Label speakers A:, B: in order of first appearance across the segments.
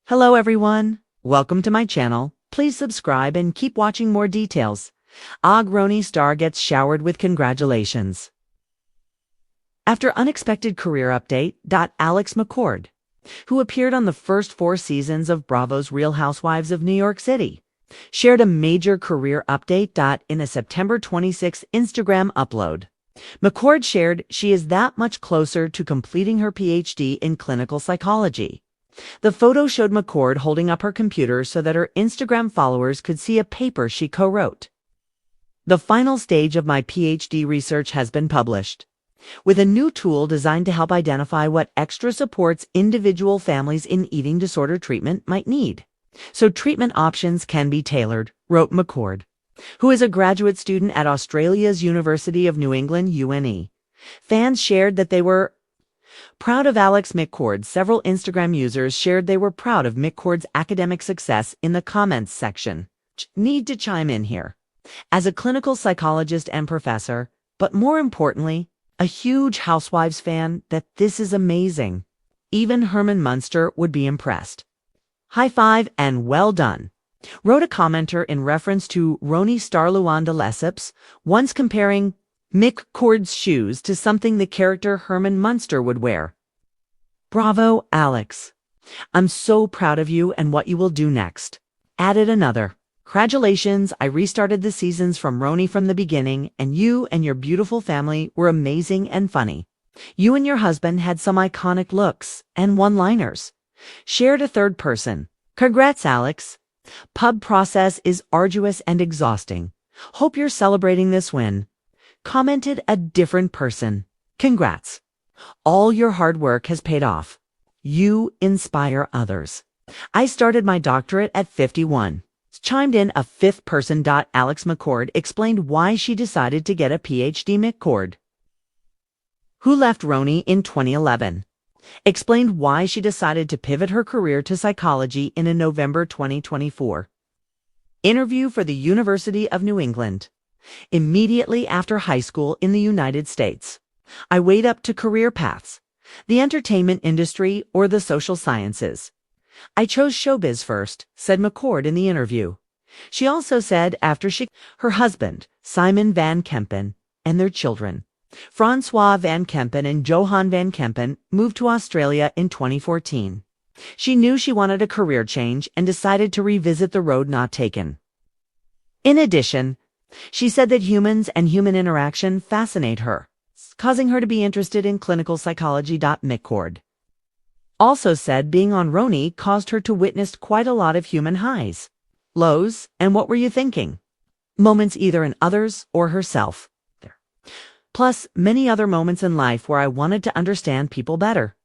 A: Hello everyone, welcome to my channel. Please subscribe and keep watching more details. RHONY star gets showered with congratulations. After unexpected career update, Alex McCord, who appeared on the first 4 seasons of Bravo's Real Housewives of New York City, shared a major career update. In a September 26 Instagram upload, McCord shared she is that much closer to completing her PhD in clinical psychology. The photo showed McCord holding up her computer so that her Instagram followers could see a paper she co-wrote. The final stage of my PhD research has been published, with a new tool designed to help identify what extra supports individual families in eating disorder treatment might need, so treatment options can be tailored, wrote McCord, who is a graduate student at Australia's University of New England, UNE. Fans shared that they were proud of Alex McCord. Several Instagram users shared they were proud of McCord's academic success in the comments section. Need to chime in here. As a clinical psychologist and professor, but more importantly, a huge Housewives fan, that this is amazing. Even Herman Munster would be impressed. High five and well done, wrote a commenter in reference to RHONY star Luanda Lesseps, once comparing McCord's shoes to something the character Herman Munster would wear. Bravo, Alex. I'm so proud of you and what you will do next. Added another. Congratulations, I restarted the seasons from RHONY from the beginning, and you and your beautiful family were amazing and funny. You and your husband had some iconic looks and one-liners. Shared a third person. Congrats, Alex. Pub process is arduous and exhausting. Hope you're celebrating this win. Commented a different person. Congrats. All your hard work has paid off. You inspire others. I started my doctorate at 51. Chimed in a fifth person. Alex McCord explained why she decided to get a PhD. McCord, who left RHONY in 2011, explained why she decided to pivot her career to psychology in a November 2024 interview for the University of New England. Immediately after high school in the United States, I weighed up to career paths, the entertainment industry or the social sciences. I chose showbiz first, said McCord in the interview. She also said after her husband, Simon Van Kempen, and their children, Francois Van Kempen and Johan Van Kempen, moved to Australia in 2014. She knew she wanted a career change and decided to revisit the road not taken. In addition, she said that humans and human interaction fascinate her, causing her to be interested in clinical psychology. McCord also said being on RHONY caused her to witness quite a lot of human highs, lows, and what were you thinking moments either in others or herself. Plus, many other moments in life where I wanted to understand people better.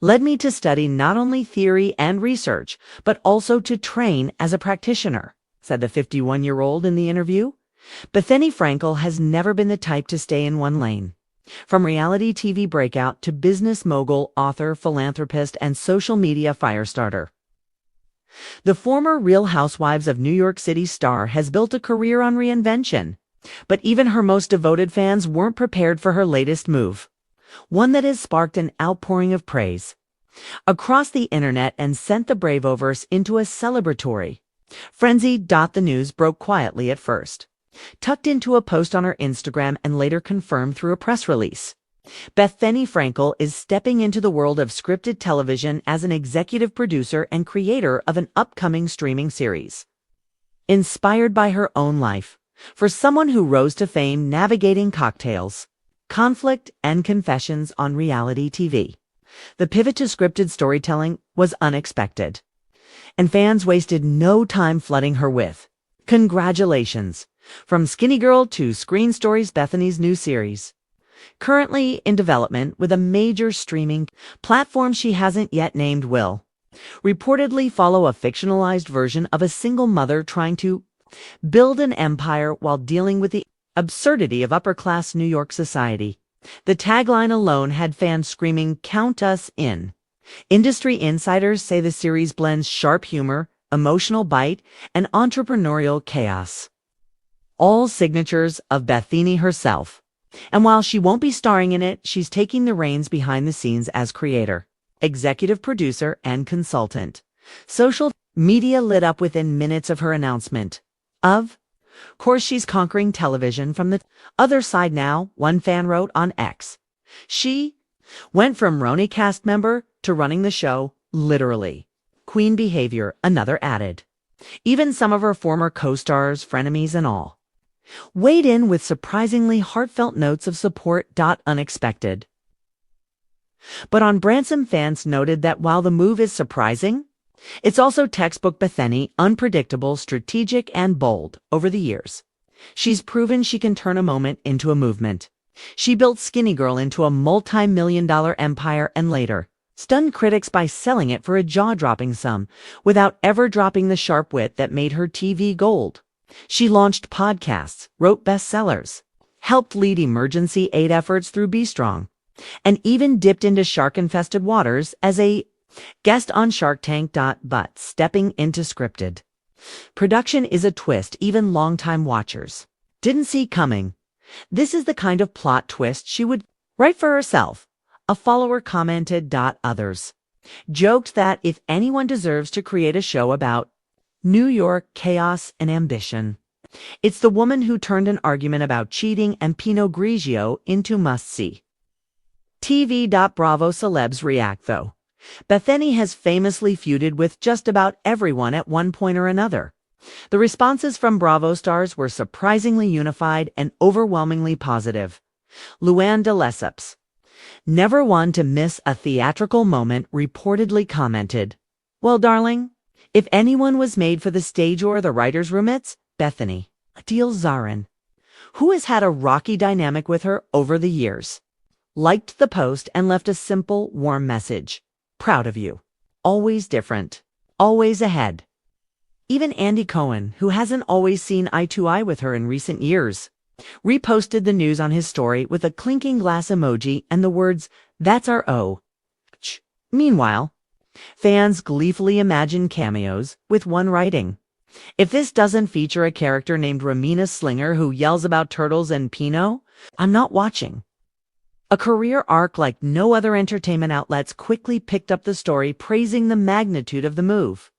A: Led me to study not only theory and research, but also to train as a practitioner, said the 51-year-old in the interview. Bethany Frankel has never been the type to stay in one lane. From reality TV breakout to business mogul, author, philanthropist, and social media firestarter, the former Real Housewives of New York City star has built a career on reinvention. But even her most devoted fans weren't prepared for her latest move, one that has sparked an outpouring of praise across the internet and sent the Bravoverse into a celebratory frenzy. The news broke quietly at first, tucked into a post on her Instagram and later confirmed through a press release. Bethany Frankel is stepping into the world of scripted television as an executive producer and creator of an upcoming streaming series, inspired by her own life. For someone who rose to fame navigating cocktails, conflict, and confessions on reality TV, the pivot to scripted storytelling was unexpected, and fans wasted no time flooding her with congratulations. From Skinny Girl to Screen Stories, Bethany's new series, currently in development with a major streaming platform she hasn't yet named, will reportedly follow a fictionalized version of a single mother trying to build an empire while dealing with the absurdity of upper-class New York society. The tagline alone had fans screaming, "Count us in." Industry insiders say the series blends sharp humor, emotional bite, and entrepreneurial chaos, all signatures of Bethany herself. And while she won't be starring in it, she's taking the reins behind the scenes as creator, executive producer, and consultant. Social media lit up within minutes of her announcement. Of course, she's conquering television from the other side now, one fan wrote on X. She went from RHONY cast member to running the show, literally. Queen behavior, another added. Even some of her former co-stars, frenemies and all, weighed in with surprisingly heartfelt notes of support. Unexpected. But on Branson, fans noted that while the move is surprising, it's also textbook Bethany, unpredictable, strategic, and bold over the years. She's proven she can turn a moment into a movement. She built Skinny Girl into a multi-million-dollar empire and later stunned critics by selling it for a jaw-dropping sum without ever dropping the sharp wit that made her TV gold. She launched podcasts, wrote bestsellers, helped lead emergency aid efforts through Be Strong, and even dipped into shark-infested waters as a guest on Shark Tank. But stepping into scripted production is a twist even longtime watchers didn't see coming. This is the kind of plot twist she would write for herself, a follower commented. Others joked that if anyone deserves to create a show about New York chaos and ambition, it's the woman who turned an argument about cheating and Pinot Grigio into must-see TV. Bravo celebs react though. Bethany has famously feuded with just about everyone at one point or another. The responses from Bravo stars were surprisingly unified and overwhelmingly positive. Luann de Lesseps, never one to miss a theatrical moment, reportedly commented, "Well, darling, if anyone was made for the stage or the writer's room, it's Bethany." Adil Zarin, who has had a rocky dynamic with her over the years, liked the post and left a simple, warm message. "Proud of you. Always different. Always ahead." Even Andy Cohen, who hasn't always seen eye to eye with her in recent years, reposted the news on his story with a clinking glass emoji and the words, "That's our O." Meanwhile, fans gleefully imagine cameos, with one writing, "If this doesn't feature a character named Ramina Slinger who yells about turtles and Pinot, I'm not watching." A career arc like no other entertainment outlets quickly picked up the story, praising the magnitude of the move.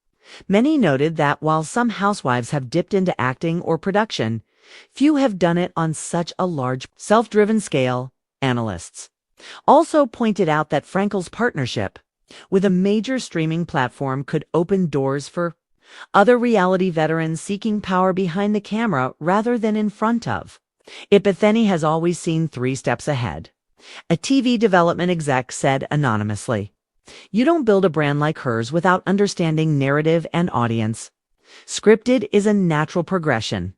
A: Many noted that while some housewives have dipped into acting or production, few have done it on such a large, self-driven scale. Analysts also pointed out that Frankel's partnership with a major streaming platform could open doors for other reality veterans seeking power behind the camera rather than in front of it. Bethany has always seen 3 steps ahead. A TV development exec said anonymously, "You don't build a brand like hers without understanding narrative and audience. Scripted is a natural progression."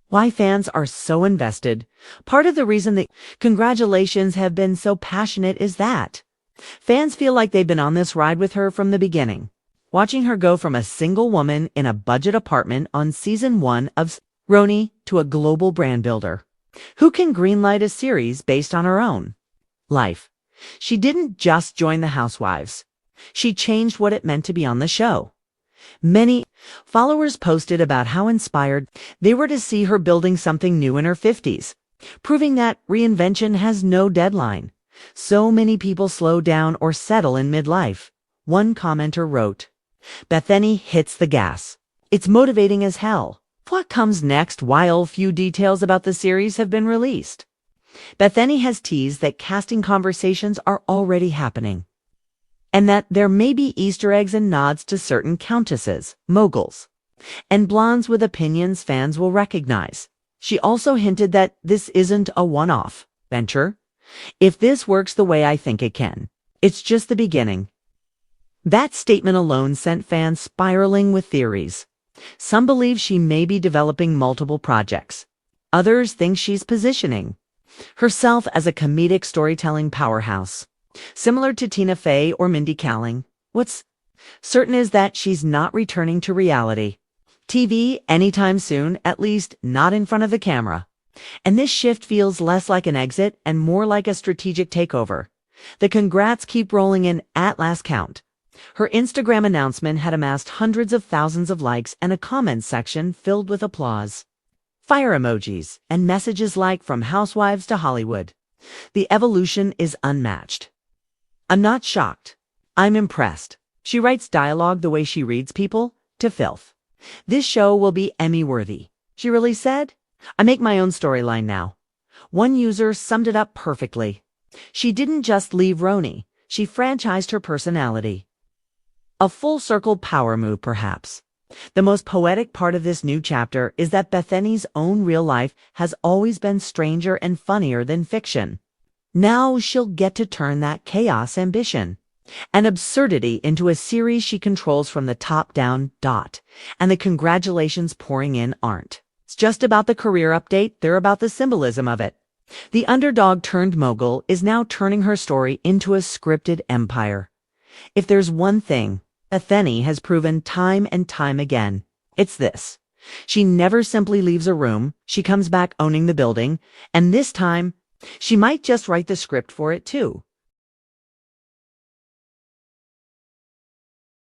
A: Why fans are so invested? Part of the reason the congratulations have been so passionate is that fans feel like they've been on this ride with her from the beginning, watching her go from a single woman in a budget apartment on season 1 of RHONY to a global brand builder who can greenlight a series based on her own life. She didn't just join the Housewives. She changed what it meant to be on the show. Many followers posted about how inspired they were to see her building something new in her 50s, proving that reinvention has no deadline. So many people slow down or settle in midlife. One commenter wrote, "Bethany hits the gas. It's motivating as hell." What comes next? While few details about the series have been released, Bethany has teased that casting conversations are already happening, and that there may be Easter eggs and nods to certain countesses, moguls, and blondes with opinions fans will recognize. She also hinted that this isn't a one-off venture. "If this works the way I think it can, it's just the beginning." That statement alone sent fans spiraling with theories. Some believe she may be developing multiple projects. Others think she's positioning herself as a comedic storytelling powerhouse, similar to Tina Fey or Mindy Kaling. What's certain is that she's not returning to reality TV anytime soon, at least not in front of the camera. And this shift feels less like an exit and more like a strategic takeover. The congrats keep rolling in at last count. Her Instagram announcement had amassed hundreds of thousands of likes and a comment section filled with applause, fire emojis, and messages like "From Housewives to Hollywood." The evolution is unmatched. I'm not shocked. I'm impressed. She writes dialogue the way she reads people to filth. This show will be Emmy-worthy. She really said, I make my own storyline now. One user summed it up perfectly. She didn't just leave RHONY, she franchised her personality. A full-circle power move, perhaps. The most poetic part of this new chapter is that Bethany's own real life has always been stranger and funnier than fiction. Now she'll get to turn that chaos ambition and absurdity into a series she controls from the top down. And the congratulations pouring in aren't. It's just about the career update, they're about the symbolism of it. The underdog turned mogul is now turning her story into a scripted empire. If there's one thing Bethany has proven time and time again, it's this. She never simply leaves a room, she comes back owning the building, and this time, she might just write the script for it too.